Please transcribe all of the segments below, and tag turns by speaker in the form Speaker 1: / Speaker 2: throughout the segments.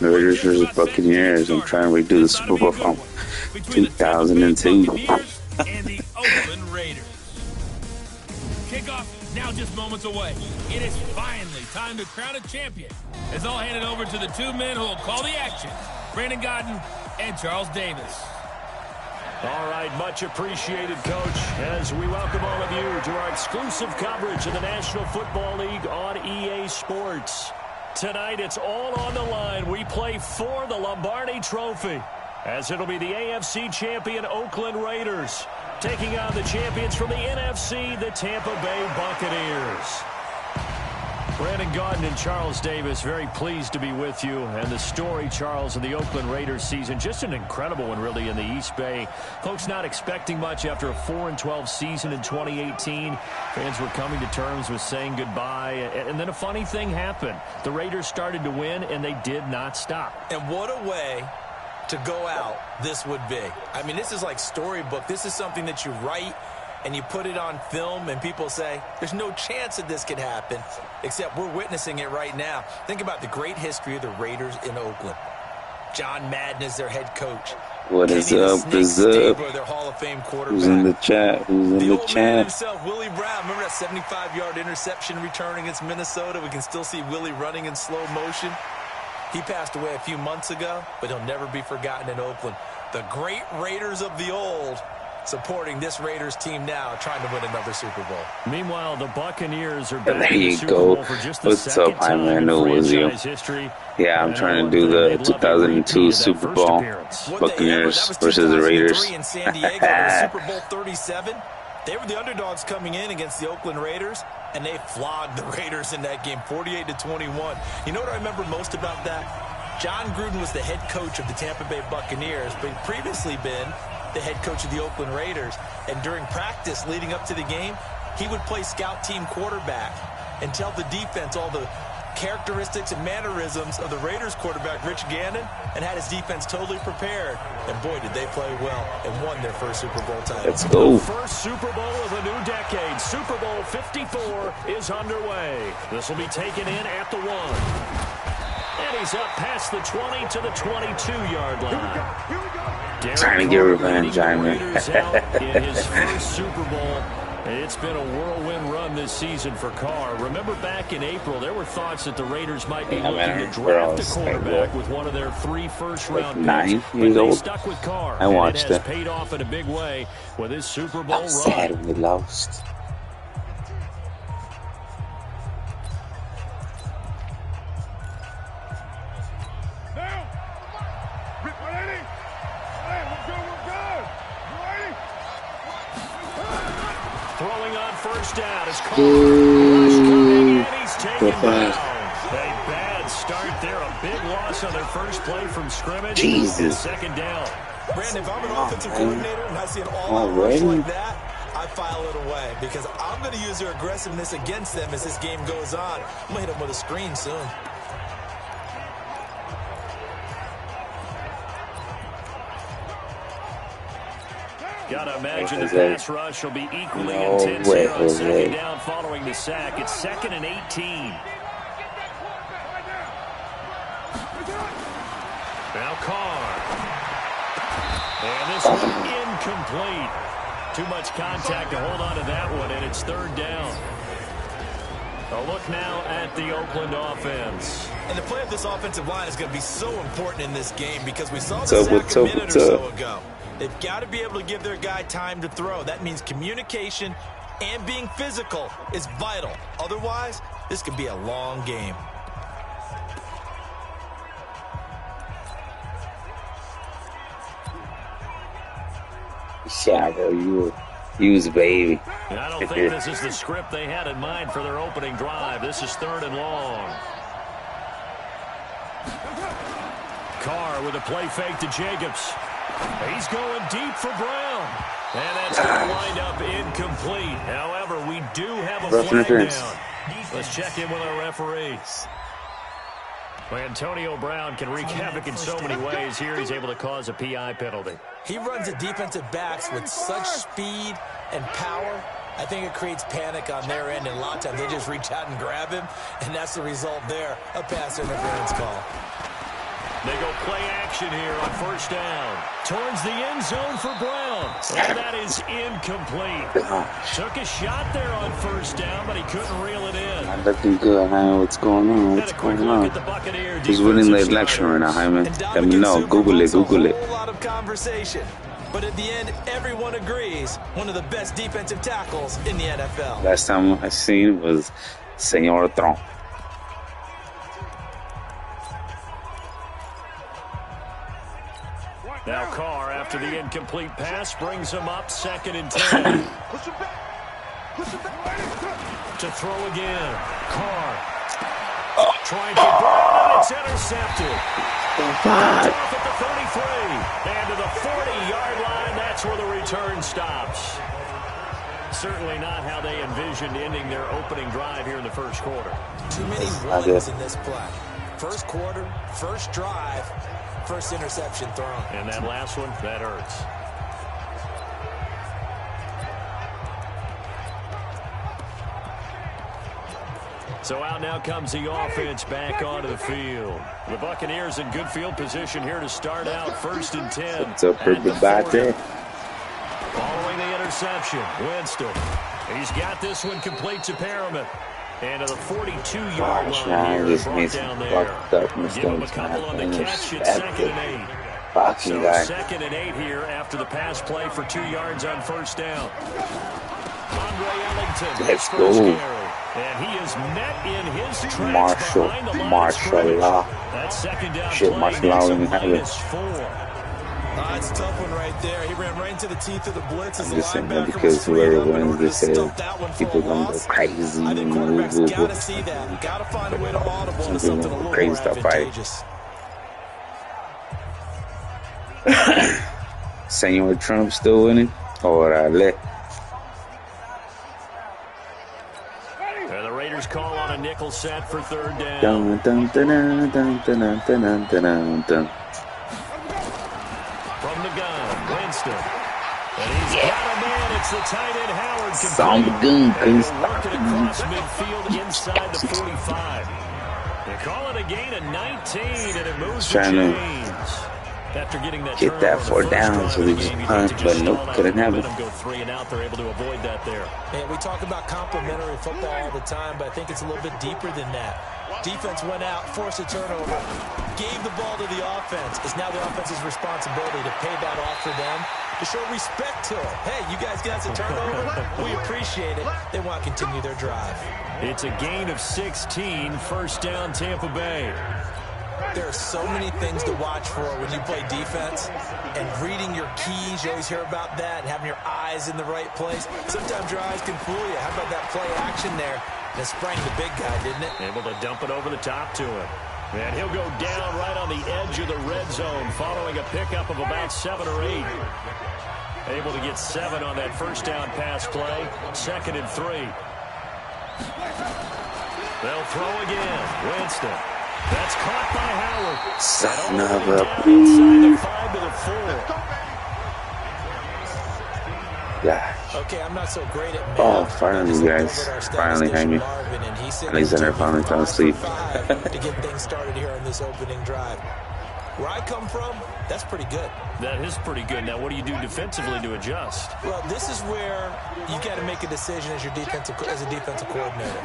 Speaker 1: The Raiders versus Buccaneers. I'm trying to redo the Super Bowl from 2002.
Speaker 2: And the Oakland Raiders. Kickoff now just moments away. It is finally time to crown a champion. It's all handed over to the two men who will call the action, Brandon Gaudin and Charles Davis.
Speaker 3: All right, much appreciated, Coach, as we welcome all of you to our exclusive coverage of the National Football League on EA Sports. Tonight, it's all on the line. We play for the Lombardi Trophy, as it'll be the AFC champion Oakland Raiders taking on the champions from the NFC, the Tampa Bay Buccaneers. Brandon Gaudin and Charles Davis, very pleased to be with you. And the story, Charles, of the Oakland Raiders season, just an incredible one, really, in the East Bay. Folks not expecting much after a 4-12 season in 2018. Fans were coming to terms with saying goodbye. And then a funny thing happened. The Raiders started to win, and they did not stop.
Speaker 2: And what a way to go out this would be. I mean, this is like storybook. This is something that you write and you put it on film, and people say, there's no chance that this could happen, except we're witnessing it right now. Think about the great history of the Raiders in Oakland. John Madden is their head coach.
Speaker 1: What is up? Is up?
Speaker 2: Their Hall of Fame quarterback.
Speaker 1: Who's in the chat? Who's in the
Speaker 2: old
Speaker 1: chat?
Speaker 2: Man himself, Willie Brown. Remember that 75-yard interception return against Minnesota? We can still see Willie running in slow motion. He passed away a few months ago, but he'll never be forgotten in Oakland. The great Raiders of the old supporting this Raiders team now, trying to win another Super Bowl.
Speaker 3: Meanwhile, the Buccaneers are back
Speaker 1: There
Speaker 3: in the
Speaker 1: you
Speaker 3: Super
Speaker 1: go.
Speaker 3: Bowl for just the
Speaker 1: What's
Speaker 3: second
Speaker 1: up, I
Speaker 3: time in
Speaker 1: knew it was you.
Speaker 3: franchise history.
Speaker 1: Yeah, I'm trying to do the 2002 Super Bowl. Buccaneers versus the Raiders.
Speaker 2: In San Diego, the Super Bowl 37. They were the underdogs coming in against the Oakland Raiders, and they flogged the Raiders in that game, 48-21. You know what I remember most about that? John Gruden was the head coach of the Tampa Bay Buccaneers, but he'd previously been the head coach of the Oakland Raiders. And during practice leading up to the game, he would play scout team quarterback and tell the defense all the characteristics and mannerisms of the Raiders quarterback, Rich Gannon, and had his defense totally prepared. And boy, did they play well and won their first Super Bowl title.
Speaker 1: Let's go.
Speaker 3: The first Super Bowl of the new decade, Super Bowl 54, is underway. This will be taken in at the 1. And he's up past the 20 to the 22-yard line.
Speaker 1: Trying to get revenge on me.
Speaker 3: In his first Super Bowl. It's been a whirlwind run this season for Carr. Remember back in April, there were thoughts that the Raiders might be looking to draft a quarterback with one of their 3 first-round picks. But they stuck with Carr,
Speaker 1: I watched
Speaker 3: and it has paid off in a big way with his Super Bowl run.
Speaker 1: Sad when we lost.
Speaker 3: Throwing on first down is Carr. Rush coming, and he's taken down. A bad start there. A big loss on their first play from scrimmage.
Speaker 1: Jesus.
Speaker 3: Second down.
Speaker 2: Brandon, if I'm an offensive coordinator and I see an all-out rush like that, I file it away because I'm going to use their aggressiveness against them as this game goes on. I'm going to hit them with a screen soon.
Speaker 3: Gotta imagine the pass rush will be equally intense here on second down following the sack. It's 2nd and 18. Now Carr. And this one incomplete. Too much contact to hold on to that one, and it's 3rd down. A look now at the Oakland offense.
Speaker 2: And the play of this offensive line is going to be so important in this game because we saw the sack a minute or so ago. They've got to be able to give their guy time to throw. That means communication and being physical is vital. Otherwise, this could be a long game.
Speaker 1: Yeah, bro, you was a baby.
Speaker 3: I don't think this is the script they had in mind for their opening drive. This is 3rd and long. Carr with a play fake to Jacobs. He's going deep for Brown. And that's going to wind up incomplete. However, we do have a flag down. Let's check in with our referees. Well, Antonio Brown can wreak havoc in so many ways. Here he's able to cause a PI penalty.
Speaker 2: He runs the defensive backs with such speed and power. I think it creates panic on their end, and a lot of times they just reach out and grab him, and that's the result there, a pass interference call.
Speaker 3: They go play action here on first down. Towards the end zone for Brown. And that is incomplete. Took a shot there on first down, but he couldn't reel it in.
Speaker 1: Not looking good, Jaime. What's going on? What's going on? Who's winning the election right now, Jaime? Let me know. Google it. Google it.
Speaker 2: A whole lot of conversation. But at the end, everyone agrees one of the best defensive tackles in the NFL.
Speaker 1: Last time I seen was Senor Tron.
Speaker 3: Now Carr, after the incomplete pass, brings him up 2nd and 10. To throw again. Carr. Trying to Brown, and it's intercepted. Off at the 33. And to the 40-yard line, that's where the return stops. Certainly not how they envisioned ending their opening drive here in the first quarter.
Speaker 2: Too many runs in this play. First quarter, first drive, first interception thrown.
Speaker 3: And that last one, that hurts. So out now comes the offense back onto the field. The Buccaneers in good field position here to start out 1st and 10.
Speaker 1: What's up, everybody?
Speaker 3: Following the interception, Winston. He's got this one complete to Perriman. And to the 42-yard line here, brought down there. Give him a couple on the catch at 2nd and 8. So 2nd and 8 here after the pass play for 2 yards on first down. Andre Ellington.
Speaker 1: Let's go.
Speaker 3: And he is met in his tracks behind the line of scrimmage. That second down play makes him -4.
Speaker 2: It's a tough one right there. He ran right into the teeth of the blitz.
Speaker 1: I'm just saying that because whoever wins this, people gonna go crazy.
Speaker 2: I think quarterbacks gotta see that. Gotta find a way to audible into something a little more advantageous.
Speaker 1: Senor Trump still winning? Orale.
Speaker 3: And the Raiders call on a nickel set for 3rd down.
Speaker 1: Dun, dun, dun, dun, dun, dun, dun, dun, dun, dun.
Speaker 3: From the gun, Winston. And he's got a man. It's the tight end, Howard.
Speaker 1: Sound good.
Speaker 3: Working across midfield inside the 45. They call it a gain of 19, and it moves to James. After getting that
Speaker 1: get that 4 down, so they just punt, but nope, couldn't have it.
Speaker 3: Go 3 and out. They're able to avoid that there.
Speaker 2: And we talk about complementary football all the time, but I think it's a little bit deeper than that. Defense went out, forced a turnover, gave the ball to the offense. It's now the offense's responsibility to pay that off for them, to show respect to it. Hey, you guys got a turnover? We appreciate it. They want to continue their drive.
Speaker 3: It's a gain of 16, 1st down Tampa Bay.
Speaker 2: There are so many things to watch for when you play defense, and reading your keys, you always hear about that, and having your eyes in the right place. Sometimes your eyes can fool you. How about that play action there? That sprang the big guy, didn't it?
Speaker 3: Able to dump it over the top to him. And he'll go down right on the edge of the red zone following a pickup of about 7 or 8. Able to get 7 on that first down pass play. 2nd and 3. They'll throw again. Winston. That's caught by Howard.
Speaker 1: Son of a
Speaker 3: inside the 5 to the 4.
Speaker 1: Yeah.
Speaker 2: Okay, I'm not so great at math.
Speaker 1: Oh, finally, guys. Finally, Jaime. Alexander finally fell asleep.
Speaker 2: To get things started here on this opening drive. Where I come from, that's pretty good.
Speaker 3: That is pretty good. Now, what do you do defensively to adjust?
Speaker 2: Well, this is where you got to make a decision as a defensive coordinator.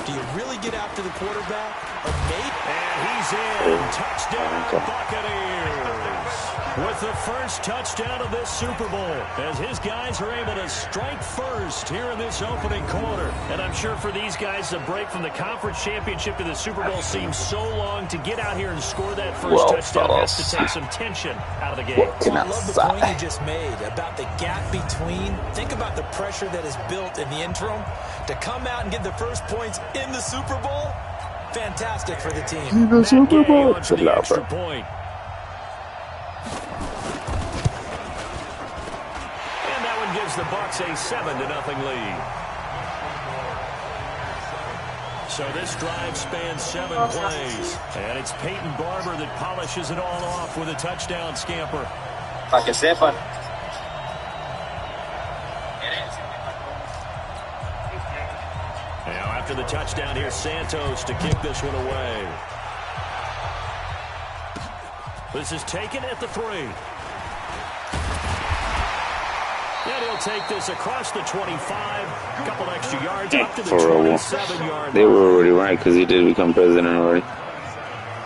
Speaker 2: Do you really get after the quarterback, or maybe?
Speaker 3: And he's in. Touchdown, Buccaneers. With the first touchdown of this Super Bowl, as his guys are able to strike first here in this opening quarter. And I'm sure for these guys, the break from the conference championship to the Super Bowl seems so long. To get out here and score that first touchdown has to take some tension out of the game.
Speaker 2: I love the point you just made about the gap between. Think about the pressure that is built in the interim. To come out and get the first points in the Super Bowl, fantastic for the team.
Speaker 1: In the Super Bowl.
Speaker 3: The extra point. Gives the Bucs a 7-0 lead. So this drive spans 7 plays, and it's Peyton Barber that polishes it all off with a touchdown scamper.
Speaker 4: Para que sepan.
Speaker 3: Now after the touchdown, here's Santos to kick this one away. This is taken at the 3. And he'll take this across the 25. A couple extra yards up to the 27-yard line.
Speaker 1: They were already right because he did become president already.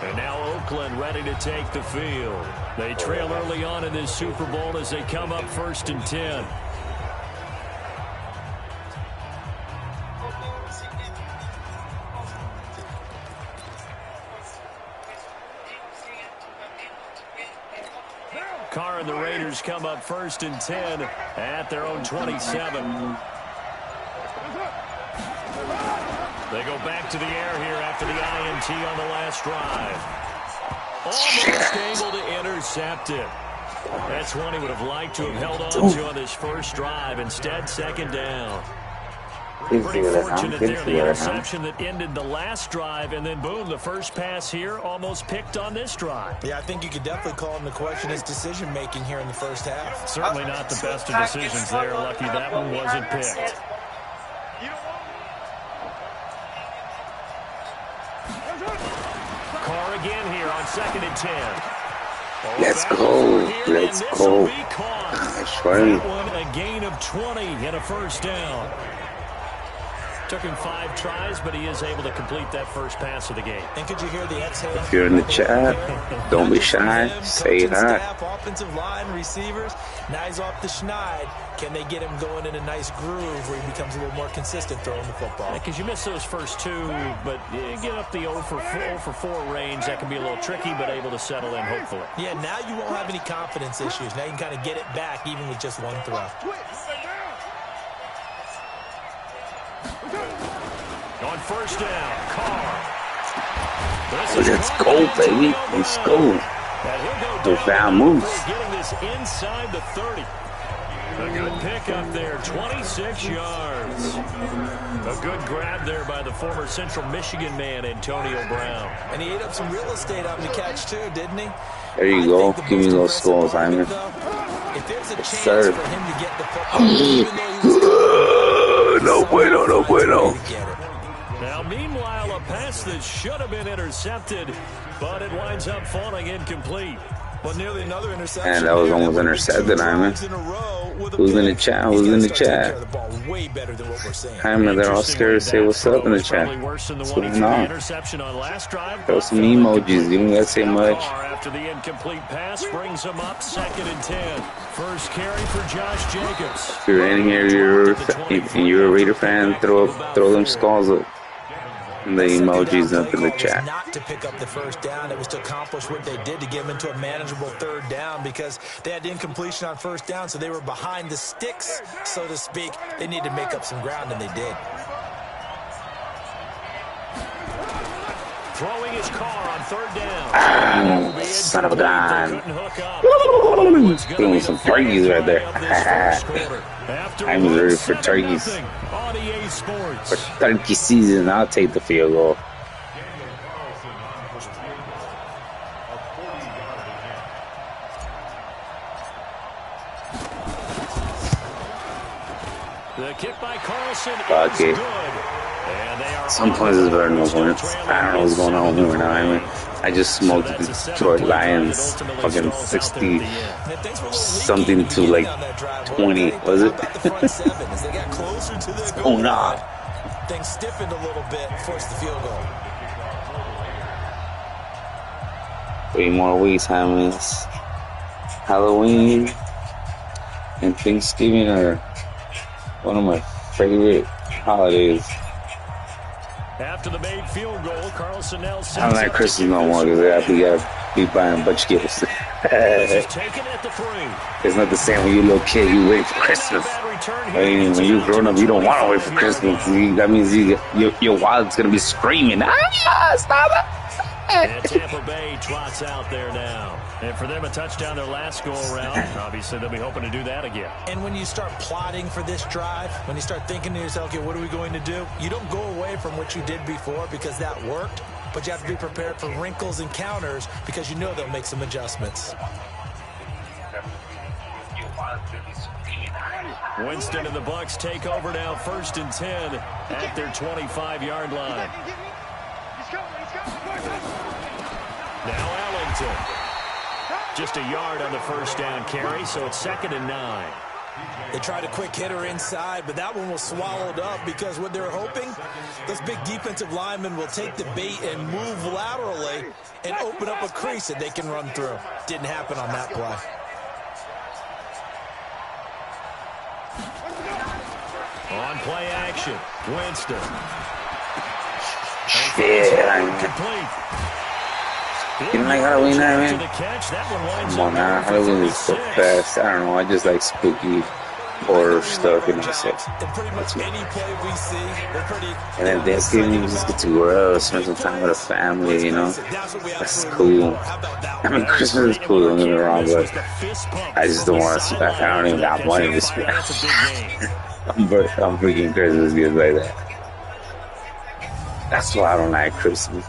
Speaker 3: And now Oakland ready to take the field. They trail early on in this Super Bowl as they come up 1st and 10. Carr and the Raiders come up 1st and 10 at their own 27. They go back to the air here after the INT on the last drive. Almost able to intercept it. That's one he would have liked to have held on to on this first drive. Instead, 2nd down. Pretty fortunate there, the interception that ended the last drive, and then boom, the first pass here almost picked on this drive.
Speaker 2: Yeah, I think you could definitely call him to question his decision-making here in the first half.
Speaker 3: Certainly not the best of decisions there. Lucky that one wasn't picked. Carr again here on 2nd and 10.
Speaker 1: Let's go. Let's go. That's right.
Speaker 3: That one, a gain of 20 and a first down. Took him 5 tries, but he is able to complete that first pass of the game.
Speaker 2: And could you hear the exhale?
Speaker 1: If you're in the chat, don't be shy. Say hi.
Speaker 2: Offensive line, receivers. Now he's off the schneid. Can they get him going in a nice groove where he becomes a little more consistent throwing the football?
Speaker 3: Because you miss those first 2, but get up the 0 for 4 range. That can be a little tricky, but able to settle in, hopefully.
Speaker 2: Yeah, now you won't have any confidence issues. Now you can kind of get it back even with just one throw.
Speaker 3: On first down, Carr.
Speaker 1: Let's go, baby. Let's go. Profound moves.
Speaker 3: Getting this inside the 30. A good pickup there, 26 yards. A good grab there by the former Central Michigan man, Antonio Brown.
Speaker 2: And he ate up some real estate on the catch, too, didn't he?
Speaker 1: There you go. Give me those skulls, Hyman.
Speaker 2: If there's a chance
Speaker 1: sir.
Speaker 2: for him to get the football, even though he was
Speaker 1: no bueno, no bueno.
Speaker 3: Now, meanwhile, a pass that should have been intercepted, but it winds up falling incomplete.
Speaker 2: But nearly another interception.
Speaker 1: And that was almost intercepted, Hyman. Who's in the chat? Who's in the chat? Hyman, they're all scared to say what's up in the chat. What's going on? Throw some emojis. You don't got to say much.
Speaker 3: After the incomplete pass brings him up 2nd and 10. First carry for Josh Jacobs.
Speaker 1: If you're in here, you're a Raider fan, throw them skulls up. And the emojis up in the chat.
Speaker 2: Not to pick up the first down. It was to accomplish what they did to get them into a manageable 3rd down because they had incompletion on first down, so they were behind the sticks, so to speak. They needed to make up some ground, and they did.
Speaker 3: Throwing his car on 3rd down.
Speaker 1: Son of a gun. Doing some turkeys right there. I'm ready for turkeys. For turkey season, I'll take the field goal.
Speaker 3: The kick by Carlson
Speaker 1: Fuck
Speaker 3: is
Speaker 1: it.
Speaker 3: Good.
Speaker 1: Some points is better than no points. I don't know what's going on with me right now. I mean, I just smoked the Detroit Lions fucking 60 something to like 20, was it? Oh, nah.
Speaker 2: Things stiffened a little bit, forced the field goal.
Speaker 1: 3 more weeks, Hyman. Halloween and Thanksgiving are one of my favorite holidays.
Speaker 3: After the made field goal, Carlson now
Speaker 1: I don't like Christmas no more because I gotta be buying a bunch of gifts.
Speaker 3: taken at the 3.
Speaker 1: It's not the same when you're a little kid, you wait for Christmas. I mean, when you're grown up, you don't want to wait for Christmas. That means your wallet's gonna be screaming, stop it!
Speaker 3: And Tampa Bay trots out there now. And for them, a touchdown their last go-around. Obviously, they'll be hoping to do that again.
Speaker 2: And when you start plotting for this drive, when you start thinking to yourself, okay, what are we going to do? You don't go away from what you did before because that worked, but you have to be prepared for wrinkles and counters because you know they'll make some adjustments.
Speaker 3: Winston and the Bucs take over now, 1st and 10 at their 25-yard line. Now Ellington. Just a yard on the first down carry, so it's 2nd and 9.
Speaker 2: They tried a quick hitter inside, but that one was swallowed up because what they're hoping, those big defensive linemen will take the bait and move laterally and open up a crease that they can run through. Didn't happen on that play.
Speaker 3: On play action, Winston.
Speaker 1: Shit,
Speaker 3: Complete.
Speaker 1: you know I gotta win that, man.
Speaker 3: Come
Speaker 1: on now, Halloween is so fast. I don't know, I just like spooky horror stuff, you know, so that's me. And then Thanksgiving, just get to grow, spend some time with a family, you know. That's cool. I mean, Christmas is cool, don't get me wrong, but I just don't want to, I don't even got money to spend. I'm freaking Christmas gifts like that. That's why I don't like Christmas.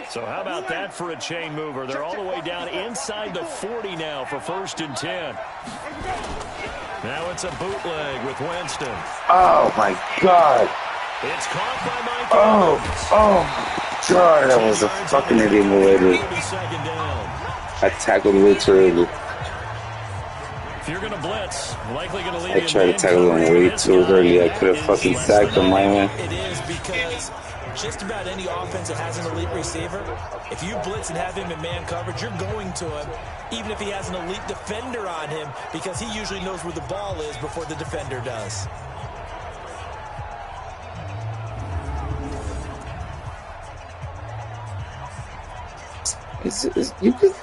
Speaker 3: So how about that for a chain mover? They're all the way down inside the 40 now for 1st and 10. Now it's a bootleg with Winston.
Speaker 1: Oh my God.
Speaker 3: It's caught by Mike.
Speaker 1: Oh my God, that was a fucking idiot move. I tackled way too early.
Speaker 3: If you're going to blitz, likely going to leave.
Speaker 1: I tried to tackle him way too early. I could have fucking sacked him, my man.
Speaker 2: It is because just about any offense that has an elite receiver, if you blitz and have him in man coverage, you're going to him, even if he has an elite defender on him, because he usually knows where the ball is before the defender does.
Speaker 1: You could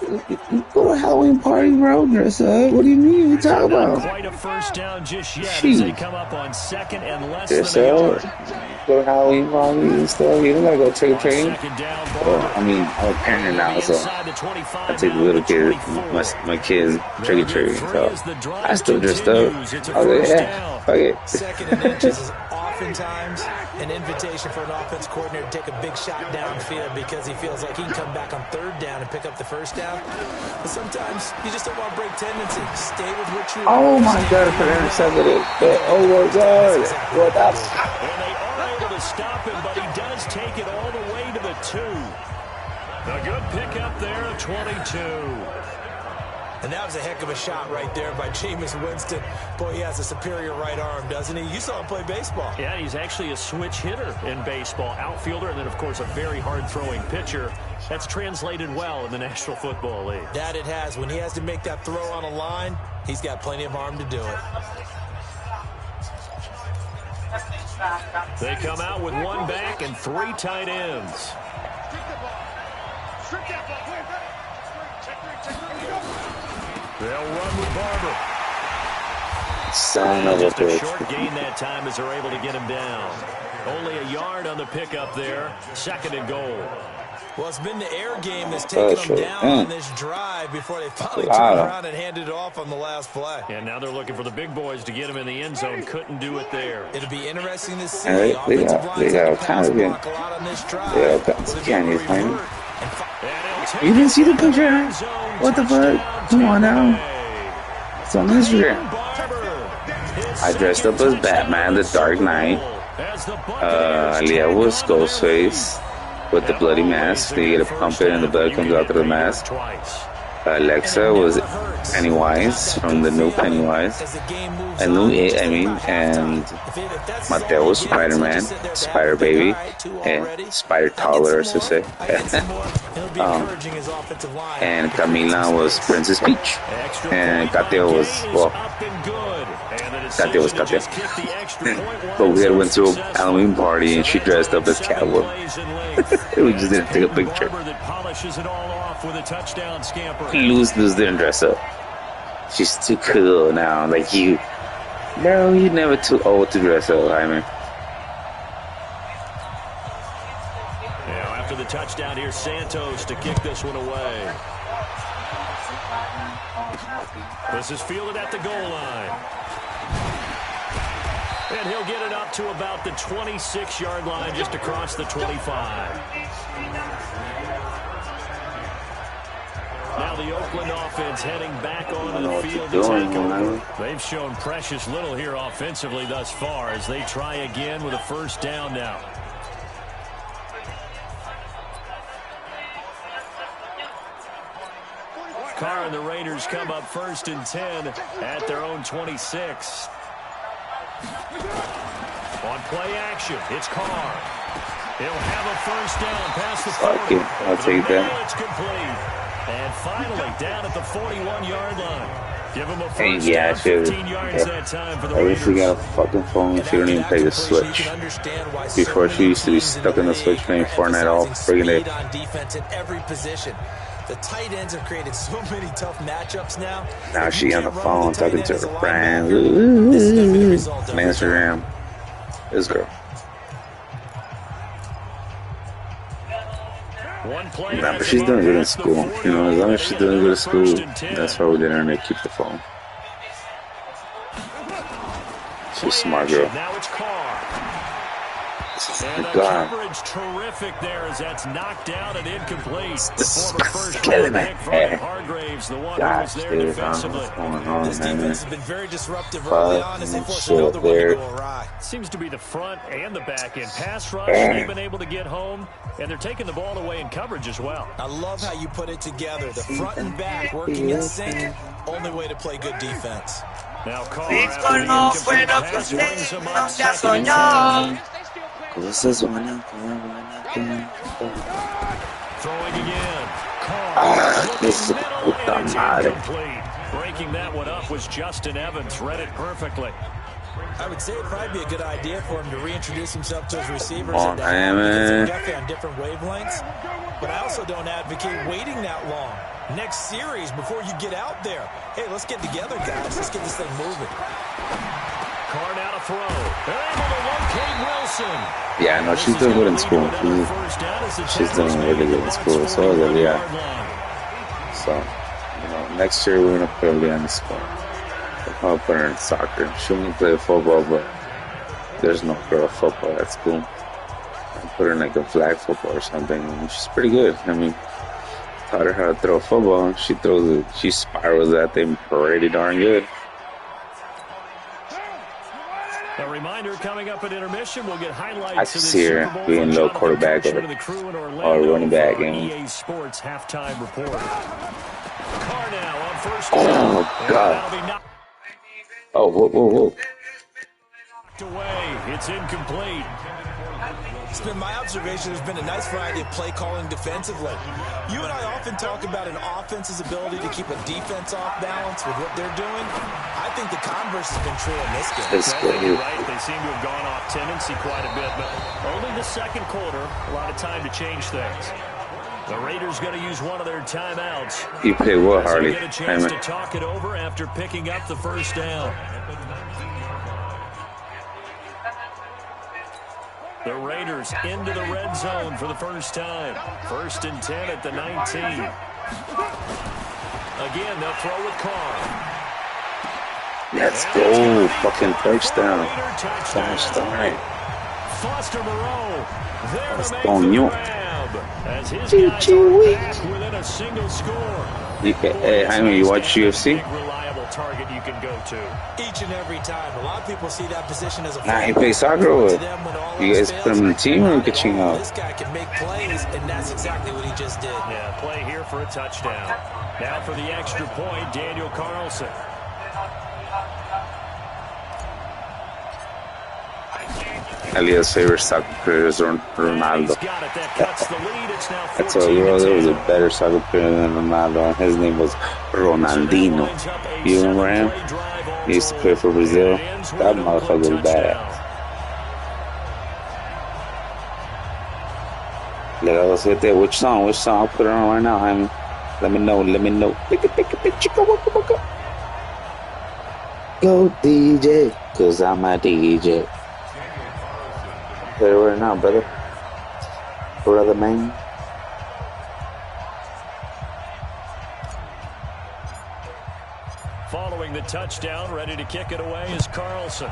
Speaker 1: go to a Halloween party, bro. Dress up. What do you mean? What you talking about?
Speaker 3: Quite a first down just yet as they come up on 2nd and less
Speaker 1: dress
Speaker 3: than a yard.
Speaker 1: Go to Halloween parties and stuff. You don't gotta go trick or treating. Well, I mean, I'm a parent now, so I take the little kids, my kids trick or treating. So I still dressed up. I was like, yeah, fuck it.
Speaker 2: 2nd and inches is oftentimes an invitation for an offense coordinator to take a big shot downfield because he feels like he can come back on 3rd down and pick up the 1st down. But sometimes you just don't want to break tendency. Stay with what you want.
Speaker 1: Oh my God, I forgot to intercept it. Oh my God. What up?
Speaker 3: And they are able to stop him, but he does take it all the way to the 2. A good pickup there of 22.
Speaker 2: And that was a heck of a shot right there by Jameis Winston. Boy, he has a superior right arm, doesn't he? You saw him play baseball.
Speaker 3: Yeah, he's actually a switch hitter in baseball. Outfielder, and then, of course, a very hard-throwing pitcher. That's translated well in the National Football League.
Speaker 2: That it has. When he has to make that throw on a line, he's got plenty of arm to do it.
Speaker 3: They come out with 1 back and 3 tight ends. They'll run with Barber.
Speaker 1: Son of a
Speaker 3: Just a
Speaker 1: bitch.
Speaker 3: short gain that time as they're able to get him down. Only a yard on the pickup there. 2nd and goal.
Speaker 2: Well, it's been the air game that's taken them down on this drive before they finally turned around and handed it off on the last play.
Speaker 3: And now they're looking for the big boys to get him in the end zone. Couldn't do it there.
Speaker 2: It'll be interesting to see.
Speaker 1: They got a pass block a lot on this drive. Yeah, Buccaneers playing. You didn't see the picture? What the fuck? Come on now. It's on Instagram. I dressed up as Batman, the Dark Knight. Aliyah was Ghostface with the bloody mask. They get a pump it and the blood comes out through the mask. Alexa was Pennywise from the new Pennywise. And Mateo was Spider-Man, Spider Baby, and Spider Toddler, as I say. And Camila was Princess Peach, and Kateo was, well, Kateo was Kateo. But we had went to a Halloween party and she dressed up as Catwoman. We just didn't take a picture. Luz didn't dress up. She's too cool now. Like you. No, you're never too old to dress up, I mean.
Speaker 3: Now after the touchdown, here's Santos to kick this one away. This is fielded at the goal line. And he'll get it up to about the 26-yard line, just across the 25. Now the Oakland offense heading back onto the field to take over. They've shown precious little here offensively thus far as they try again with a first down now. Carr and the Raiders come up 1st and 10 at their own 26. On play action, it's Carr. He'll have a first down past the 40.
Speaker 1: I'll take that.
Speaker 3: It's complete. And finally, down at the 41-yard line. Give him a first
Speaker 1: down,
Speaker 3: 15 yards that time for the Raiders.
Speaker 1: I wish we got a fucking phone. She don't even play the switch. Before, she used to be stuck in the switch playing Fortnite all friggin' day.
Speaker 2: On defense in every position. The tight ends have created so many tough matchups now.
Speaker 1: Now she on the phone talking to her friends. Instagram. This girl. Nah, but she's doing good in school. You know, as long as she's doing good in school, that's why we let her keep the phone. She's a smart girl.
Speaker 3: Now it's Carr.
Speaker 1: And the coverage
Speaker 3: terrific there as that's knocked down and incomplete.
Speaker 1: This is killing me.
Speaker 3: Hargraves, the one
Speaker 1: Gosh,
Speaker 3: who was there defensively.
Speaker 1: What's going on,
Speaker 2: this
Speaker 1: man?
Speaker 2: defense has been very disruptive early on as they force another one to go awry.
Speaker 3: Seems to be the front and the back end. Pass rush, they've been able to get home, and they're taking the ball away in coverage as well.
Speaker 2: I love how you put it together. The front and back working in sync. Only way to play good defense.
Speaker 3: Now Carr after the incomplete pass brings him up 2nd and 10. Throwing again. Carr.
Speaker 1: This is
Speaker 3: incomplete. Breaking that one up was Justin Evans. Read it perfectly.
Speaker 2: I would say it'd probably be a good idea for him to reintroduce himself to his receivers
Speaker 1: because
Speaker 2: they're definitely on different wavelengths. But I also don't advocate waiting that long. Next series, before you get out there, hey, let's get together, guys. Let's get this thing moving.
Speaker 3: Carr now to throw. They're able to locate Wilson.
Speaker 1: Yeah, no, she's doing good in school. She's doing really good in school. So, yeah. So, you know, next year we're going to put her in school. I'll put her in soccer. She won't play football, but there's no girl football at school. I put her in like a flag football or something. And she's pretty good. I mean, taught her how to throw a football. She throws it. She spirals that thing pretty darn good.
Speaker 3: A reminder coming up at intermission. We'll get highlights.
Speaker 1: I can see her being low quarterback or running back.
Speaker 3: EA Sports halftime report. Carr now on first.
Speaker 1: Oh God. Oh, whoa.
Speaker 3: Away. It's incomplete.
Speaker 2: It's been my observation there's been a nice variety of play calling defensively. You and I often talk about an offense's ability to keep a defense off balance with what they're doing. I think the converse has been true in this game.
Speaker 3: You're right. They seem to have gone off tendency quite a bit, but only the second quarter. A lot of time to change things. The Raiders going to use one of their timeouts.
Speaker 1: You play well, Harley.
Speaker 3: Get a chance to talk it over after picking up the first down. The Raiders into the red zone for the first time. 1st and 10 at the 19. Again, they'll throw with Carr.
Speaker 1: Let's go. Fucking touchdown. Touchdown.
Speaker 3: Foster Moreau. There to make
Speaker 1: the
Speaker 3: grab. As his guys are back within a single score.
Speaker 1: Hey, Jaime, you watch UFC?
Speaker 3: Reliable target you can go to.
Speaker 2: Each and every time. A lot of people see that position as a
Speaker 1: Nah, he plays soccer or what? You guys put him in the team or catching out?
Speaker 2: This guy can make plays, and that's exactly what he just did.
Speaker 3: Yeah, play here for a touchdown. Now for the extra point, Daniel Carlson.
Speaker 1: Elia's favorite soccer player is Ronaldo. I told you there was a better soccer player than Ronaldo, and his name was Ronaldinho. You remember him? He used to play for Brazil. That motherfucker was badass. Which song? I'll put it on right now, Jaime. Let me know. Go DJ, cause I'm a DJ. Play it right now, brother. Brother man.
Speaker 3: Following the touchdown, ready to kick it away is Carlson.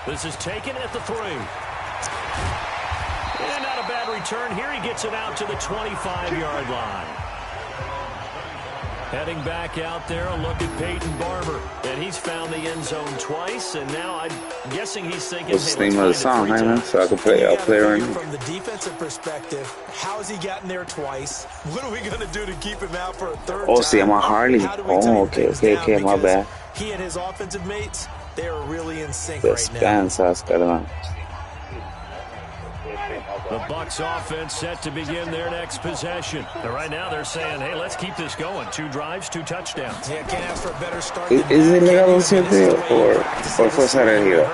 Speaker 3: This is taken at the 3. And not a bad return here. He gets it out to the 25-yard line. Heading back out there, a look at Peyton Barber. And he's found the end zone twice, and now I'm guessing he's thinking,
Speaker 1: what's the name of the song, man? So I can play, I'll play right now.
Speaker 2: From the defensive perspective, how's he gotten there twice? What are we going to do to keep him out for a third time?
Speaker 1: Oh, see, I'm on Harley. Oh, okay, my bad.
Speaker 2: He and his offensive mates, they are really in sync
Speaker 1: The
Speaker 2: right now.
Speaker 1: Spanish, caramba.
Speaker 3: The Bucs offense set to begin their next possession. And right now they're saying, hey, let's keep this going. 2 drives, 2 touchdowns.
Speaker 2: Yeah, can't ask for a better start.
Speaker 1: Is it legal or fuerza regida?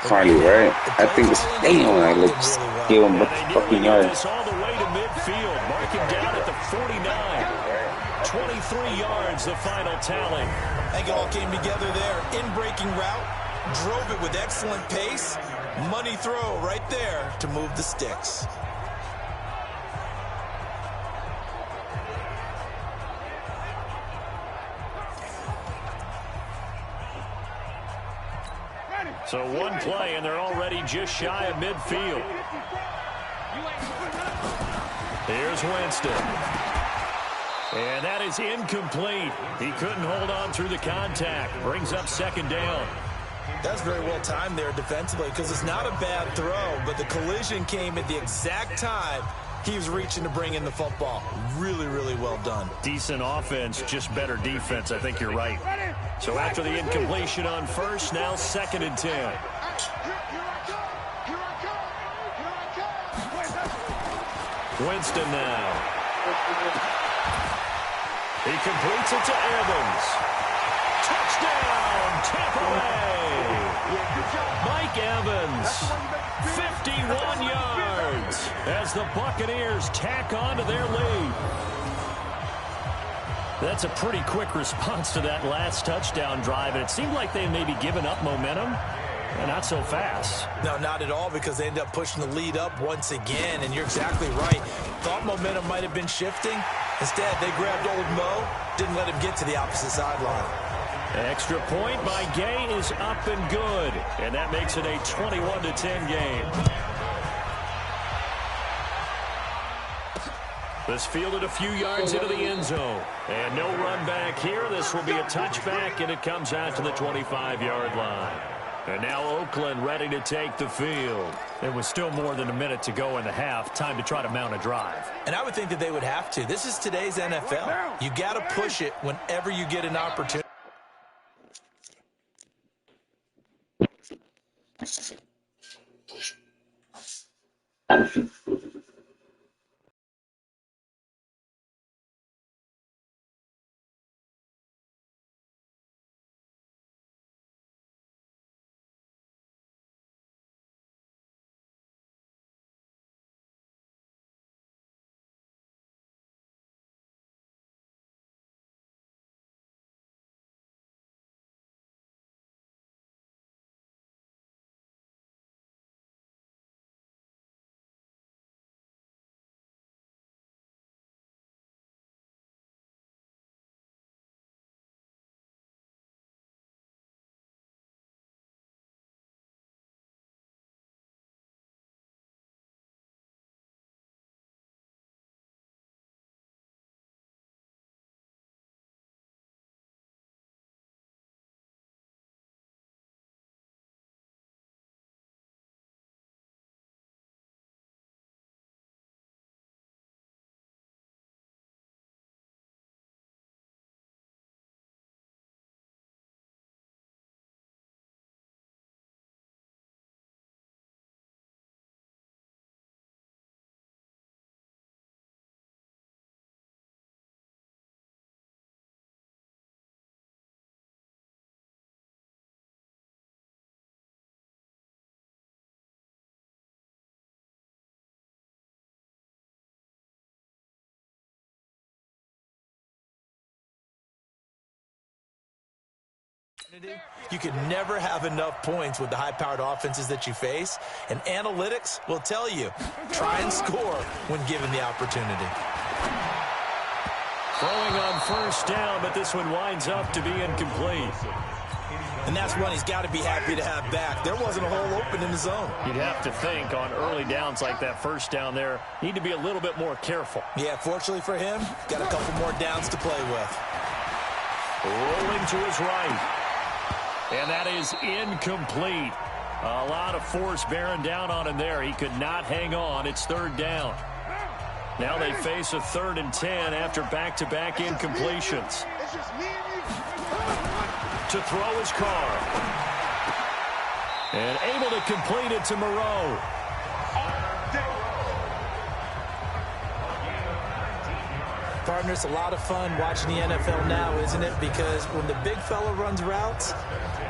Speaker 1: Harley, right? I think it's damn. I let's give him a fucking yard.
Speaker 3: All the way to midfield, marking down at the 49. 23 yards, the final tally.
Speaker 2: I think it all came together there. In-breaking route, drove it with excellent pace. Money throw right there to move the sticks.
Speaker 3: So 1 play, and they're already just shy of midfield. Here's Winston. And that is incomplete. He couldn't hold on through the contact. Brings up 2nd down.
Speaker 2: That's very well timed there defensively because it's not a bad throw, but the collision came at the exact time he was reaching to bring in the football. Really, really well done.
Speaker 3: Decent offense, just better defense. I think you're right. So after the incompletion on first, now 2nd and 10. Winston now. He completes it to Evans. Touchdown, Tampa Bay. Mike Evans, 51 yards as the Buccaneers tack on to their lead. That's a pretty quick response to that last touchdown drive, and it seemed like they maybe given up momentum. Not so fast.
Speaker 2: No, not at all, because they end up pushing the lead up once again, and you're exactly right. Thought momentum might have been shifting. Instead, they grabbed old Mo, didn't let him get to the opposite sideline.
Speaker 3: Extra point by Gay is up and good, and that makes it a 21-10 game. This fielded a few yards into the end zone, and no run back here. This will be a touchback, and it comes out to the 25-yard line. And now Oakland ready to take the field. There was still more than a minute to go in the half. Time to try to mount a drive.
Speaker 2: And I would think that they would have to. This is today's NFL. You got to push it whenever you get an opportunity. You can never have enough points with the high-powered offenses that you face, and analytics will tell you, try and score when given the opportunity.
Speaker 3: Throwing on first down, but this one winds up to be incomplete.
Speaker 2: And that's one he's got to be happy to have back. There wasn't a hole open in the zone.
Speaker 3: You'd have to think on early downs like that first down there, need to be a little bit more careful.
Speaker 2: Yeah, fortunately for him, got a couple more downs to play with.
Speaker 3: Rolling to his right. And that is incomplete. A lot of force bearing down on him there. He could not hang on. It's third down. Now they face a 3rd and 10 after back-to-back incompletions. To throw his Carr. And able to complete it to Moreau.
Speaker 2: Partner, it's a lot of fun watching the NFL now, isn't it? Because when the big fella runs routes,